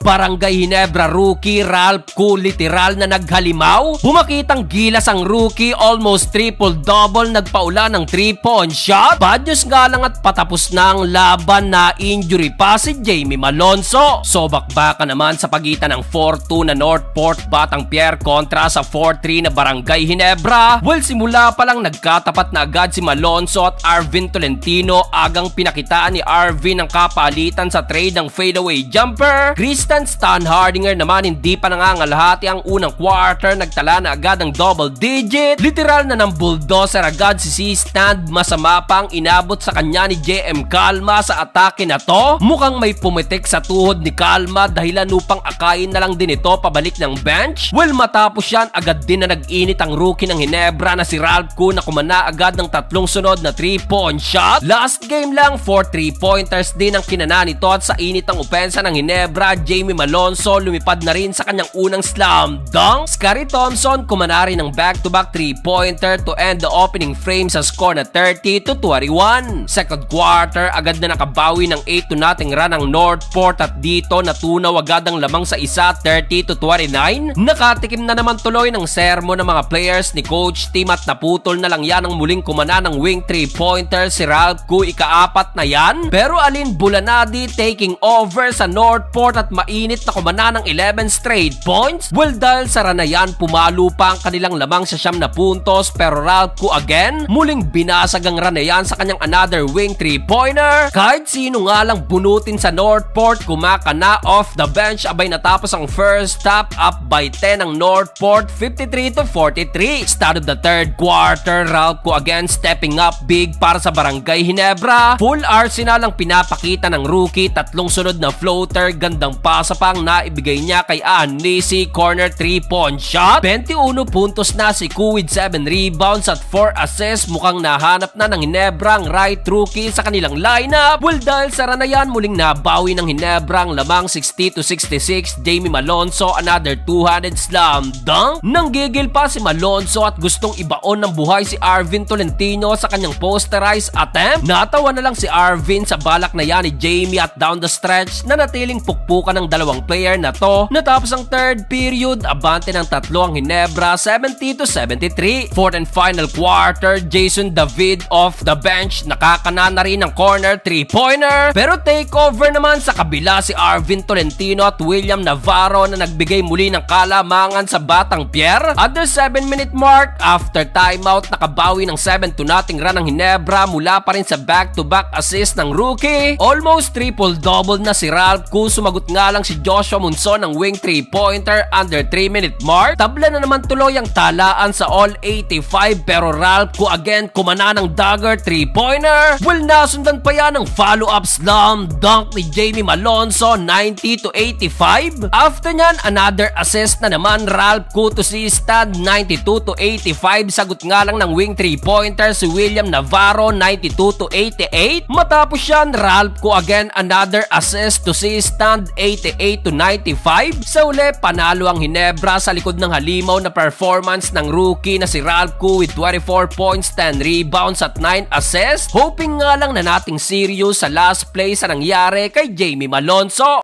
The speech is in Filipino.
Barangay Ginebra rookie Ralph Koo literal na naghalimaw. Bumakitang gilas ang rookie, almost triple-double, nagpaula ng 3-point shot. Bad news nga lang at patapos na ang laban, na injury pa si Jamie Malonzo. So bakbaka naman sa pagitan ng 4-2 na Northport Batang Pier kontra sa 4-3 na Barangay Ginebra. Well, simula pa lang nagkatapat na agad si Malonzo at Arvin Tolentino. Agang pinakitaan ni Arvin ang kapalitan sa trade ng fadeaway jumper. Kristen Stanhardinger naman hindi pa nangangalahati ang unang quarter, nagtala na agad ng double digit. Literal na ng bulldozer agad si C-Stand. Masama pa ang inabot sa kanya ni JM Calma sa atake na to. Mukhang may pumitik sa tuhod ni Calma, dahilan upang akayin na lang din ito pabalik ng bench. Well, matapos yan, agad din na nag-init ang rookie ng Ginebra na si Ralph Koo, na kumana agad ng 3 sunod na 3-point shot. Last game lang, 4 3-pointers din ang kinana nito, at sa init ng opensa ng Ginebra, Jamie Malonzo lumipad na rin sa kanyang unang slam dunk. Scary Thompson kumana rin ng back-to-back 3-pointer to end the opening frame sa score na 30-21. Second quarter, agad na nakabawi ng 8-0 run ang Northport, at dito natunaw agad ang lamang sa isa, 30-29. Nakatikim na naman tuloy ng sermon ng mga players ni Coach Tim, at naputol na lang yan ang muling kumana ng wing 3-pointer si Ralph Koo, ika-4 na yan. Pero Alin Bulanadi taking over sa Northport at mainit na kumana ng 11 straight points. Well, dahil sa run na yan, pumalo pa ang kanilang lamang sa 9 na puntos, pero Ralph Koo again, muling binasag ang run na yan sa kanyang another wing 3-pointer. Kahit sino nga lang bunutin sa Northport, kumakana off the bench. Abay, natapos ang first half, up by 10 ang Northport, 53-43. Start of the third quarter, Ralph Koo again stepping up big para sa Barangay Ginebra. Full arsenal ang pinapakita ng rookie, 3 sunod na floater, gandang pasa pang naibigay niya kay Anisi, corner 3-point shot. 21 puntos na si Koo with 7 rebounds at 4 assists. Mukhang nahanap na ng Ginebra ang right rookie sa kanilang lineup. Well, dahil sa run na yan, muling nabawi ng Ginebra ang lamang 60-66. Jamie Malonzo, another 200 slam dunk. Nanggigil pa si Malonzo at gustong ibaon ng buhay si Arvin Tolentino sa kanyang posterized attempt. Natawa na lang si Arvin sa balak na yan ni Jamie, at down the stretch na natiling pukpukan ng dalawang player na to. Natapos ang third period, abante ng 3 ang Ginebra, 70-73. Fourth and final quarter, Jason David off the bench, nakakana na rin ng corner 3-pointer. Pero takeover naman sa kabila si Arvin Tolentino at William Navarro, na nagbigay muli ng kalamangan sa Batang Pier. At the 7-minute mark, after timeout, nakabawi ng 7-0 run ng Ginebra mula pa rin sa back-to-back assist ng rookie. Almost triple-double na si Ralph Koo. Sumagot nga lang si Joshua Monson ng wing 3-pointer under 3-minute mark. Tabla na naman tuloy ang talaan sa all-85, pero Ralph Koo again kumana ng dagger 3-pointer. Well, nasundan pa yan ng follow-up slam dunk ni Jamie Malonzo, 90-85. After nyan, another assist na naman Ralph Koo to C-Stand, 92-85. Sagot nga lang ng wing 3-pointer si William Navarro, 92-88. Matapos yan, Ralph Koo again, another assist to C-Stand, 88-95. Sa uli, panalo ang Ginebra sa likod ng halimaw na performance ng rookie na si Ralph Koo with 24 points, 10 rebounds at 9 assists. Hoping nga lang na nating serious sa last play sa nangyari kay Jamie Malonzo.